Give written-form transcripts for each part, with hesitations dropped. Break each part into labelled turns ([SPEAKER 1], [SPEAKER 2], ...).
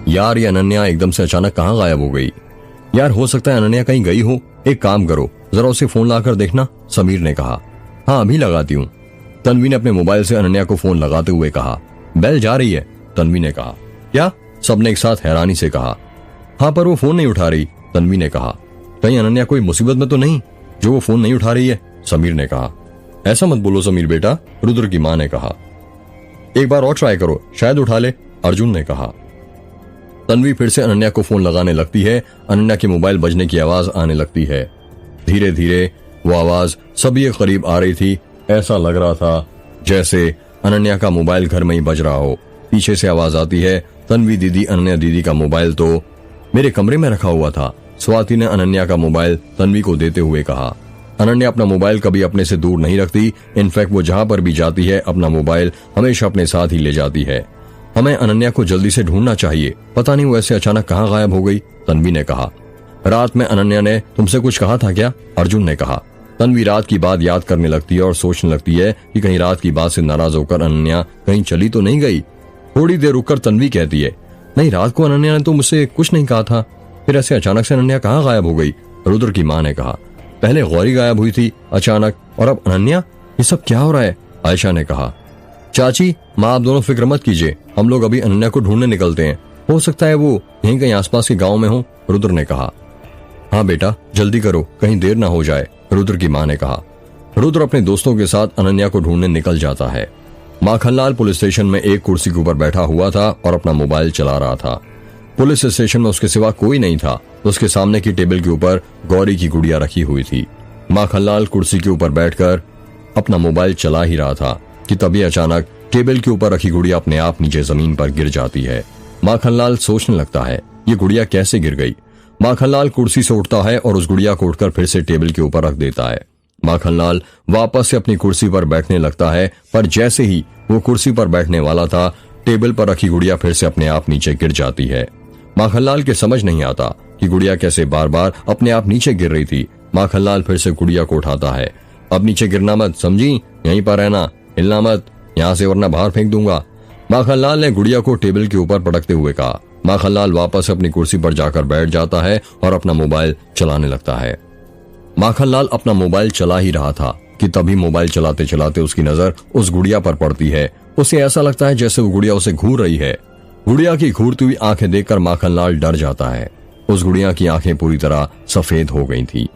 [SPEAKER 1] यार ये अनन्या एकदम से अचानक कहाँ गायब हो गई? यार हो सकता है अनन्या कहीं गई हो, एक काम करो जरा उसे फोन लाकर देखना, समीर ने कहा। हाँ अभी लगाती हूँ, तन्वी ने अपने मोबाइल से अनन्या को फोन लगाते हुए कहा। बेल जा रही है, तन्वी ने कहा। क्या? सबने एक साथ हैरानी से कहा। हाँ पर वो फोन नहीं उठा रही, तन्वी ने कहा। कहीं अनन्या कोई मुसीबत में तो नहीं जो वो फोन नहीं उठा रही है, समीर ने कहा। ऐसा मत बोलो समीर बेटा, रुद्र की मां ने कहा। एक बार और ट्राई करो, शायद उठा ले, अर्जुन ने कहा। तन्वी फिर से अनन्या को फोन लगाने लगती है। अनन्या के मोबाइल बजने की आवाज आने लगती है। धीरे धीरे वो आवाज सभी के करीब आ रही थी। ऐसा लग रहा था जैसे अनन्या का मोबाइल घर में ही बज रहा हो। पीछे से आवाज आती है, तन्वी दीदी, अनन्या दीदी का मोबाइल तो मेरे कमरे में रखा हुआ था। स्वाति ने अनन्या का मोबाइल तन्वी को देते हुए कहा। अनन्या अपना मोबाइल कभी अपने से दूर नहीं रखती। इनफैक्ट वो जहां पर भी जाती है अपना मोबाइल हमेशा अपने साथ ही ले जाती है। हमें अनन्या को जल्दी से ढूंढना चाहिए, पता नहीं वो ऐसे अचानक कहाँ गायब हो गई, तन्वी ने कहा। रात में अनन्या ने तुमसे कुछ कहा था क्या? अर्जुन ने कहा। तन्वी रात की बात याद करने लगती है और सोचने लगती है कि कहीं रात की बात से नाराज होकर अनन्या कहीं चली तो नहीं गई। थोड़ी देर रुककर तन्वी कहती है, नहीं रात को अनन्या ने तो मुझसे कुछ नहीं कहा था, फिर ऐसे अचानक से अनन्या कहाँ गायब हो गई? रुद्र की मां ने कहा। पहले गौरी गायब हुई थी अचानक, और अब अनन्या, ये सब क्या हो रहा है? आयशा ने कहा। चाची माँ आप दोनों फिक्र मत कीजिए, हम लोग अभी अनन्या को ढूंढने निकलते हैं, हो सकता है वो यहीं कहीं आसपास के गांव में हो, रुद्र ने कहा। हाँ बेटा जल्दी करो, कहीं देर ना हो जाए, रुद्र की मां ने कहा। रुद्र अपने दोस्तों के साथ अनन्या को ढूंढने निकल जाता है। माखनलाल पुलिस स्टेशन में एक कुर्सी के ऊपर बैठा हुआ था और अपना मोबाइल चला रहा था। पुलिस स्टेशन में उसके सिवा कोई नहीं था। उसके सामने की टेबल के ऊपर गौरी की गुड़िया रखी हुई थी। माखनलाल कुर्सी के ऊपर बैठकर अपना मोबाइल चला ही रहा था कि तभी अचानक टेबल के ऊपर रखी गुड़िया अपने आप नीचे जमीन पर गिर जाती है। माखनलाल सोचने लगता है ये गुड़िया कैसे गिर गई। माखनलाल कुर्सी से उठता है और उस गुड़िया को उठकर फिर से टेबल के ऊपर रख देता है। माखनलाल वापस से अपनी कुर्सी पर बैठने लगता है, पर जैसे ही वो कुर्सी पर बैठने वाला था टेबल पर रखी गुड़िया फिर से अपने आप नीचे गिर जाती है। माखनलाल के समझ नहीं आता कि गुड़िया कैसे बार बार अपने आप नीचे गिर रही थी। माखनलाल फिर से गुड़िया को उठाता है। अब नीचे गिरना मत, समझी? यहीं पर रहना, हिलना मत यहाँ से वरना बाहर फेंक दूंगा, माखनलाल ने गुड़िया को टेबल के ऊपर पटकते हुए कहा। माखनलाल वापस अपनी कुर्सी पर जाकर बैठ जाता है और अपना मोबाइल चलाने लगता है। माखनलाल अपना मोबाइल चला ही रहा था कि तभी मोबाइल चलाते चलाते उसकी नजर उस गुड़िया पर पड़ती है। उसे ऐसा लगता है जैसे वो गुड़िया उसे घूर रही है। गुड़िया की घूरती हुई आंखें देखकर माखनलाल डर जाता है। उस गुड़िया की आंखें पूरी तरह सफेद हो गई थी।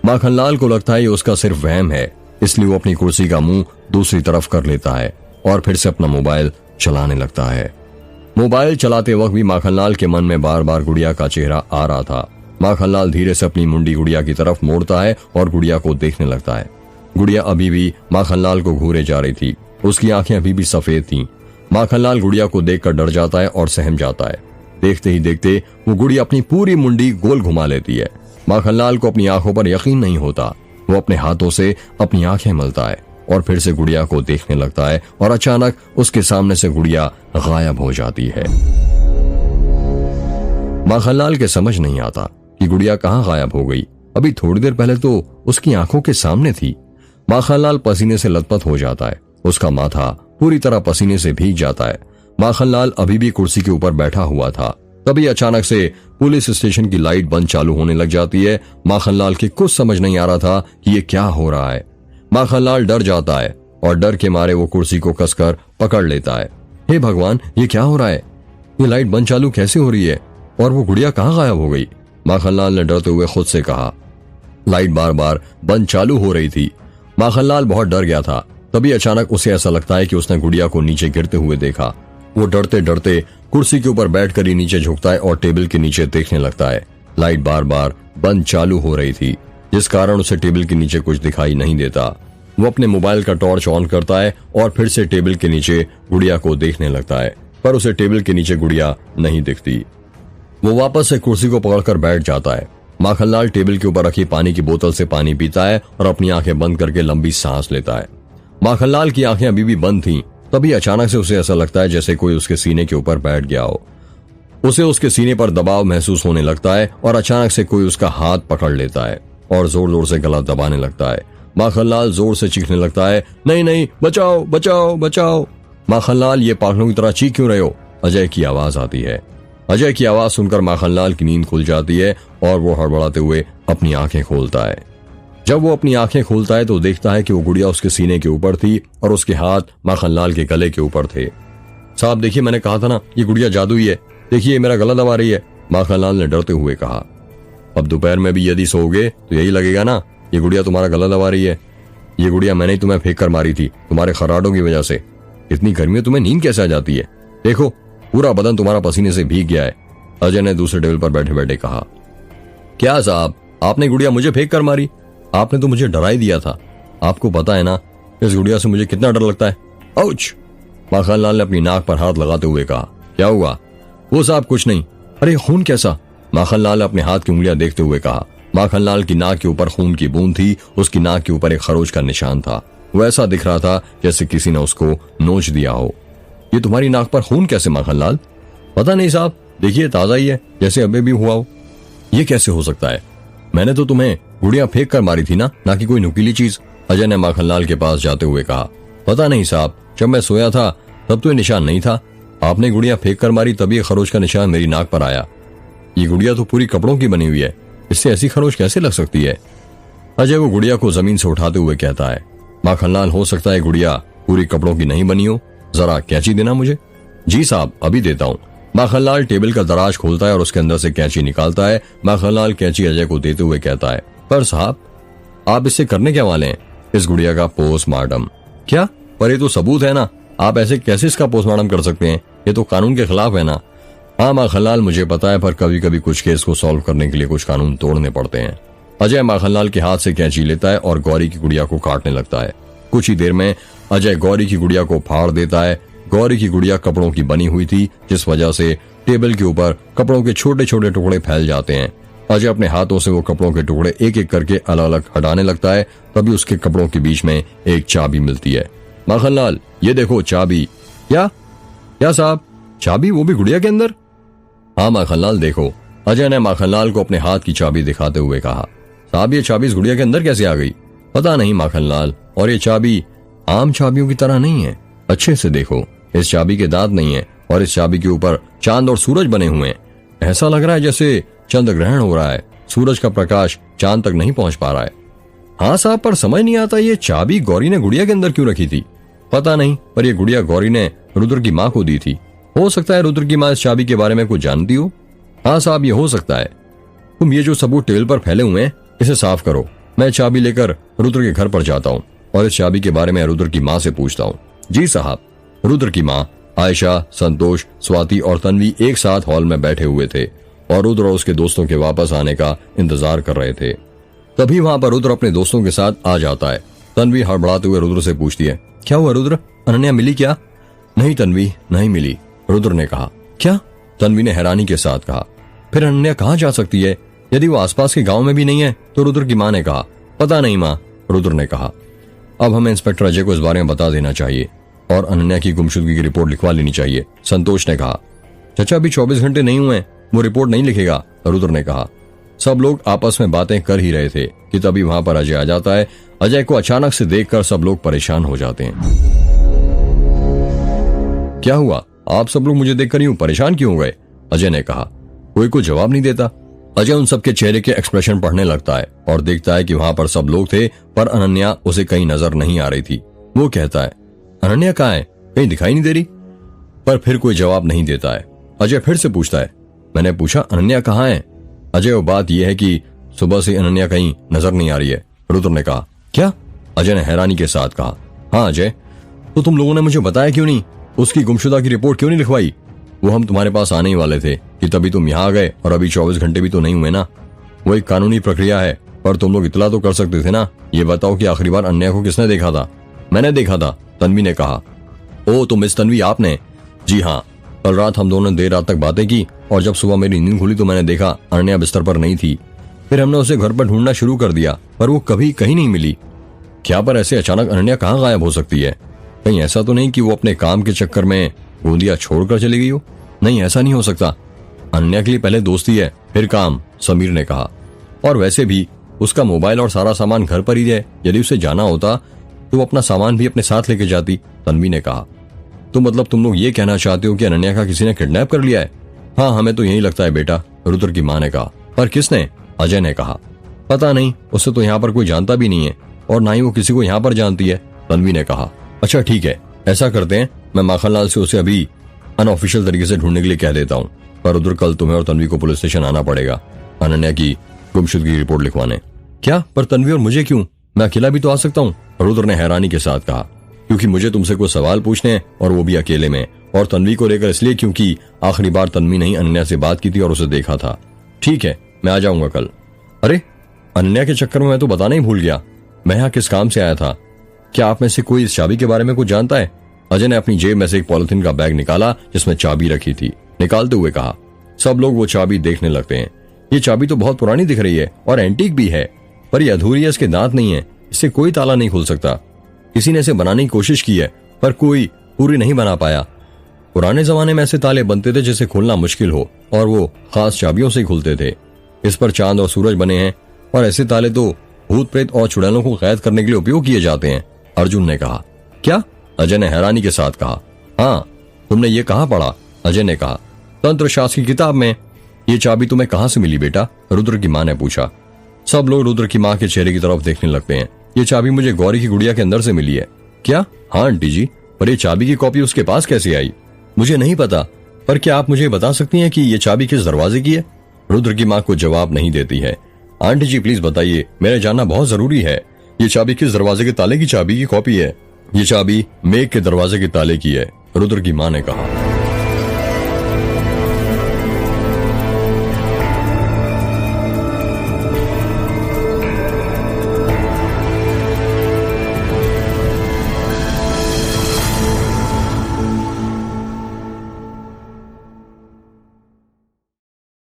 [SPEAKER 1] माखनलाल को लगता है ये उसका सिर्फ वहम है, इसलिए वो अपनी कुर्सी का मुंह दूसरी तरफ कर लेता है और फिर से अपना मोबाइल चलाने लगता है। मोबाइल चलाते वक्त भी माखनलाल के मन में बार बार गुड़िया का चेहरा आ रहा था। माखनलाल धीरे से अपनी मुंडी गुड़िया की तरफ मोड़ता है और गुड़िया को देखने लगता है। गुड़िया अभी भी माखनलाल को घूरे जा रही थी। उसकी आंखें अभी भी सफेद थीं। माखनलाल गुड़िया को देखकर डर जाता है और सहम जाता है। देखते ही देखते वो गुड़िया अपनी पूरी मुंडी गोल घुमा लेती है। माखनलाल को अपनी आंखों पर यकीन नहीं होता। वो अपने हाथों से अपनी आंखें मलता है और फिर से गुड़िया को देखने लगता है और अचानक उसके सामने से गुड़िया गायब हो जाती है। माखनलाल के समझ नहीं आता कि गुड़िया कहाँ गायब हो गई। अभी थोड़ी देर पहले तो उसकी आंखों के सामने थी। माखनलाल पसीने से लथपथ हो जाता है। उसका माथा पूरी तरह पसीने से भीग जाता है। माखनलाल अभी भी कुर्सी के ऊपर बैठा हुआ था। तभी अचानक से पुलिस स्टेशन की लाइट बंद चालू होने लग जाती है। माखनलाल के कुछ समझ नहीं आ रहा था कि ये क्या हो रहा है। माखनलाल डर जाता है और डर के मारे वो कुर्सी को कसकर पकड़ लेता है। हे भगवान, ये क्या हो रहा है? ये लाइट बंद चालू कैसे हो रही है और वो गुड़िया कहाँ गायब हो गई? माखनलाल ने डरते हुए खुद से कहा। लाइट बार बार बंद चालू हो रही थी। माखनलाल बहुत डर गया था। तभी अचानक उसे ऐसा लगता है कि उसने गुड़िया को नीचे गिरते हुए देखा। वो डरते डरते कुर्सी के ऊपर बैठकर ही नीचे झुकता है और टेबल के नीचे देखने लगता है। लाइट बार बार बंद चालू हो रही थी, जिस कारण उसे टेबल के नीचे कुछ दिखाई नहीं देता। वो अपने मोबाइल का टॉर्च ऑन करता है और फिर से टेबल के नीचे गुड़िया को देखने लगता है, पर उसे टेबल के नीचे गुड़िया नहीं दिखती। वो वापस से कुर्सी को पकड़कर बैठ जाता है। माखनलाल टेबल के ऊपर रखी पानी की बोतल से पानी पीता है और अपनी आंखें बंद करके लंबी सांस लेता है। माखनलाल की आंखें अभी भी बंद थीं। तभी अचानक से उसे ऐसा लगता है जैसे कोई उसके सीने के ऊपर बैठ गया हो। उसे उसके सीने पर दबाव महसूस होने लगता है और अचानक से कोई उसका हाथ पकड़ लेता है और जोर जोर से गला दबाने लगता है। माखनलाल जोर से चीखने लगता है, नहीं नहीं, बचाओ बचाओ बचाओ। माखनलाल, ये पागलों की तरह चीख क्यों रहे हो? अजय की आवाज आती है। अजय की आवाज सुनकर माखनलाल की नींद खुल जाती है और वो हड़बड़ाते हुए अपनी आंखें खोलता है। जब वो अपनी आंखें खोलता है तो देखता है कि वो गुड़िया उसके सीने के ऊपर थी और उसके हाथ माखनलाल के गले के ऊपर थे। साहब देखिए, मैंने कहा था ना ये गुड़िया जादुई है, देखिए मेरा गला दबा रही है, माखनलाल ने डरते हुए कहा। अब दोपहर में भी यदि सोओगे तो यही लगेगा ना, ये गुड़िया तुम्हारा गला दबा रही है। ये गुड़िया मैंने ही तुम्हें फेंक कर मारी थी तुम्हारे खर्राटों की वजह से। इतनी गर्मी में तुम्हें नींद कैसे आ जाती है? देखो पूरा बदन तुम्हारा पसीने से भीग गया है, अजय ने दूसरे टेबल पर बैठे बैठे कहा। क्या साहब, आपने गुड़िया मुझे फेंक कर मारी? आपने तो मुझे डरा ही दिया था। आपको पता है ना इस गुड़िया से मुझे कितना डर लगता है। आउच! माखनलाल ने अपनी नाक पर हाथ लगाते हुए कहा। क्या हुआ? वो साहब कुछ नहीं। अरे खून कैसा? माखनलाल ने अपने हाथ की उंगलियां देखते हुए कहा। माखनलाल की नाक के ऊपर खून की बूंद थी, उसकी नाक के ऊपर एक खरोच का निशान था। वो ऐसा दिख रहा था जैसे किसी ने उसको नोच दिया हो। ये तुम्हारी नाक पर खून कैसे माखनलाल? पता नहीं साहब, देखिए ताजा ही है, जैसे अभी भी हुआ हो। ये कैसे हो सकता है? मैंने तो तुम्हें गुड़िया फेंक कर मारी थी ना कि कोई नुकीली चीज, अजय ने माखनलाल के पास जाते हुए कहा। पता नहीं साहब, जब मैं सोया था तब तो ये निशान नहीं था। आपने गुड़िया फेंक कर मारी तभी ये खरोच का निशान मेरी नाक पर आया। ये गुड़िया तो पूरी कपड़ों की बनी हुई है, इससे ऐसी खरोच कैसे लग सकती है? अजय वो गुड़िया को जमीन से उठाते हुए कहता है। माखनलाल, हो सकता है गुड़िया पूरी कपड़ों की नहीं बनी हो, जरा कैंची देना मुझे। जी साहब, अभी देता हूँ। माखनलाल टेबल का दराज खोलता है और उसके अंदर से कैंची निकालता है। माखनलाल कैंची अजय को देते हुए कहता है, पर साहब आप इससे करने क्या वाले हैं? इस गुड़िया का पोस्टमार्टम। क्या? पर ये तो सबूत है ना, आप ऐसे कैसे इसका पोस्टमार्टम कर सकते हैं? ये तो कानून के खिलाफ है ना। हाँ माखनलाल, मुझे पता है, पर कभी कभी कुछ केस को सॉल्व करने के लिए कुछ कानून तोड़ने पड़ते हैं। अजय माखनलाल के हाथ से कैंची लेता है और गौरी की गुड़िया को काटने लगता है। कुछ ही देर में अजय गौरी की गुड़िया को फाड़ देता है। गौरी की गुड़िया कपड़ों की बनी हुई थी, जिस वजह से टेबल के ऊपर कपड़ों के छोटे छोटे टुकड़े फैल जाते हैं। अजय अपने हाथों से वो कपड़ों के टुकड़े एक एक करके अलग अलग हटाने लगता है। तभी उसके कपड़ों के बीच में एक चाबी मिलती है। माखनलाल, ये देखो चाबी। क्या? क्या साहब, चाबी वो भी गुड़िया के अंदर? हाँ माखनलाल देखो, अजय ने माखनलाल को अपने हाथ की चाबी दिखाते हुए कहा। साहब, ये चाबी इस गुड़िया के अंदर कैसे आ गई? पता नहीं माखनलाल, और ये चाबी आम चाबियों की तरह नहीं है। अच्छे से देखो, इस चाबी के दांत नहीं है और इस चाबी के ऊपर चांद और सूरज बने हुए हैं। ऐसा लग रहा है जैसे चंद्र ग्रहण हो रहा है, सूरज का प्रकाश चांद तक नहीं पहुंच पा रहा है। हाँ साहब, पर समझ नहीं आता ये चाबी गौरी ने गुड़िया के अंदर क्यों रखी थी? पता नहीं, पर ये गुड़िया गौरी ने रुद्र की माँ को दी थी। हो सकता है रुद्र की माँ इस चाबी के बारे में कुछ जानती हो। हाँ साहब, ये हो सकता है। तुम ये जो सबूत टेबल पर फैले हुए हैं इसे साफ करो। मैं चाबी लेकर रुद्र के घर पर जाता हूँ और इस चाबी के बारे में रुद्र की माँ से पूछता हूँ। जी साहब। रुद्र की माँ आयशा, संतोष, स्वाति और तन्वी एक साथ हॉल में बैठे हुए थे और रुद्र और उसके दोस्तों के वापस आने का इंतजार कर रहे थे। तभी वहां पर रुद्र अपने दोस्तों के साथ आ जाता है। तन्वी हड़बड़ाते हुए रुद्र से पूछती है, क्या हुआ रुद्र, अनन्या मिली क्या? नहीं तन्वी, नहीं मिली, रुद्र ने कहा। क्या? तन्वी ने हैरानी के साथ कहा। फिर अनन्या कहाँ जा सकती है? यदि वो आसपास के गांव में भी नहीं है तो? रुद्र की माँ ने कहा। पता नहीं माँ, रुद्र ने कहा। अब हमें इंस्पेक्टर अजय को इस बारे में बता देना चाहिए और अनन्या की गुमशुदगी की रिपोर्ट लिखवा लेनी चाहिए, संतोष ने कहा। चाचा, अभी 24 घंटे नहीं हुए, वो रिपोर्ट नहीं लिखेगा, रुद्र ने कहा। सब लोग आपस में बातें कर ही रहे थे कि तभी वहां पर अजय आ जाता है। अजय को अचानक से देखकर सब लोग परेशान हो जाते हैं। क्या हुआ? आप सब लोग मुझे देखकर यूं परेशान क्यों हो गए? अजय ने कहा। कोई को जवाब नहीं देता। अजय उन सबके चेहरे के एक्सप्रेशन पढ़ने लगता है और देखता है कि वहां पर सब लोग थे पर अनन्या उसे कहीं नजर नहीं आ रही थी। वो कहता है, अनन्या कहाँ है? कहीं दिखाई नहीं दे रही। पर फिर कोई जवाब नहीं देता है। अजय फिर से पूछता है, मैंने पूछा अनन्या कहाँ है? अजय, वो बात यह है कि सुबह से अनन्या कहीं नजर नहीं आ रही है, रुद्र ने कहा। क्या? अजय ने हैरानी के साथ कहा। हाँ अजय, तो तुम लोगों ने मुझे बताया क्यों नहीं? उसकी गुमशुदा की रिपोर्ट क्यों नहीं लिखवाई? वो हम तुम्हारे पास आने ही वाले थे कि तभी तुम यहाँ आ गए और अभी 24 घंटे भी तो नहीं हुए ना। वो एक कानूनी प्रक्रिया है, पर तुम लोग इतला तो कर सकते थे ना। ये बताओ कि आखिरी बार अनन्या को किसने देखा था? मैंने देखा था, तन्वी ने कहा। ओ, तो मिस तन्वी आपने? जी हाँ, कल रात हम दोनों देर रात तक बातें की और जब सुबह मेरी नींद खुली तो मैंने देखा अनन्या बिस्तर पर नहीं थी। फिर हमने उसे घर पर ढूंढना शुरू कर दिया पर वो कभी कहीं नहीं मिली। क्या? पर ऐसे अचानक अनन्या कहाँ गायब हो सकती है? कहीं ऐसा तो नहीं कि वो अपने काम के चक्कर में गोंदिया छोड़कर चली गई हो? नहीं, ऐसा नहीं हो सकता। अनन्या के लिए पहले दोस्ती है फिर काम, समीर ने कहा। और वैसे भी उसका मोबाइल और सारा सामान घर पर ही है। यदि उसे जाना होता तो वो अपना सामान भी अपने साथ लेके जाती, तन्वी ने कहा। तो मतलब तुम लोग ये कहना चाहते हो कि अनन्या का किसी ने किडनैप कर लिया है? हाँ हमें तो यही लगता है बेटा, रुद्र की माँ ने कहा। पर किसने? अजय ने कहा। पता नहीं, उसे तो यहाँ पर कोई जानता भी नहीं है और ना ही वो किसी को यहाँ पर जानती है, तन्वी ने कहा। अच्छा ठीक है, ऐसा करते हैं, मैं माखनलाल से उसे अभी अनऑफिशियल तरीके से ढूंढने के लिए कह देता हूँ। पर रुद्र कल तुम्हें और तन्वी को पुलिस स्टेशन आना पड़ेगा अनन्या की गुमशुदगी की रिपोर्ट लिखवाने। क्या? पर तन्वी और मुझे क्यों? मैं अकेला भी तो आ सकता हूँ, रुद्र ने हैरानी के साथ कहा। क्योंकि मुझे तुमसे कुछ सवाल पूछने हैं और वो भी अकेले में, और तन्वी को लेकर इसलिए क्योंकि आखिरी बार तन्वी ने ही अनन्या से बात की थी और उसे देखा था। ठीक है, मैं आ जाऊंगा कल। अरे अनन्या के चक्कर में मैं तो बताना ही भूल गया, मैं यहाँ किस काम से आया था। क्या आप में से कोई इस चाबी के बारे में कुछ जानता है? अजय ने अपनी जेब में से एक पॉलिथीन का बैग निकाला जिसमें चाबी रखी थी। निकालते हुए कहा। सब लोग वो चाबी देखने लगते हैं। ये चाबी तो बहुत पुरानी दिख रही है और एंटीक भी है, पर ये अधूरी है, इसके दांत नहीं है, इससे कोई ताला नहीं खुल सकता। किसी ने इसे बनाने की कोशिश की है पर कोई पूरी नहीं बना पाया। पुराने जमाने में ऐसे ताले बनते थे जिसे खोलना मुश्किल हो और वो खास चाबियों से ही खुलते थे। इस पर चांद और सूरज बने हैं और ऐसे ताले तो भूत प्रेत और चुड़ैलों को कैद करने के लिए उपयोग किए जाते हैं, अर्जुन ने कहा। क्या? अजय ने हैरानी के साथ कहा। हाँ, तुमने ये कहाँ पढ़ा? अजय ने कहा। तंत्र शास्त्र की किताब में। ये चाबी तुम्हें कहाँ से मिली बेटा? रुद्र की माँ ने पूछा। सब लोग रुद्र की माँ के चेहरे की तरफ देखने लगते हैं। ये चाबी मुझे गौरी की गुड़िया के अंदर से मिली है। क्या? हाँ आंटी जी, पर ये चाबी की कॉपी उसके पास कैसे आई? मुझे नहीं पता, पर क्या आप मुझे बता सकती हैं कि ये चाबी किस दरवाजे की है? रुद्र की माँ को जवाब नहीं देती है। आंटी जी प्लीज बताइए, मेरा जानना बहुत जरूरी है। ये चाबी किस दरवाजे के ताले की चाबी की कॉपी है? ये चाबी मेघ के दरवाजे के ताले की है, रुद्र की माँ ने कहा।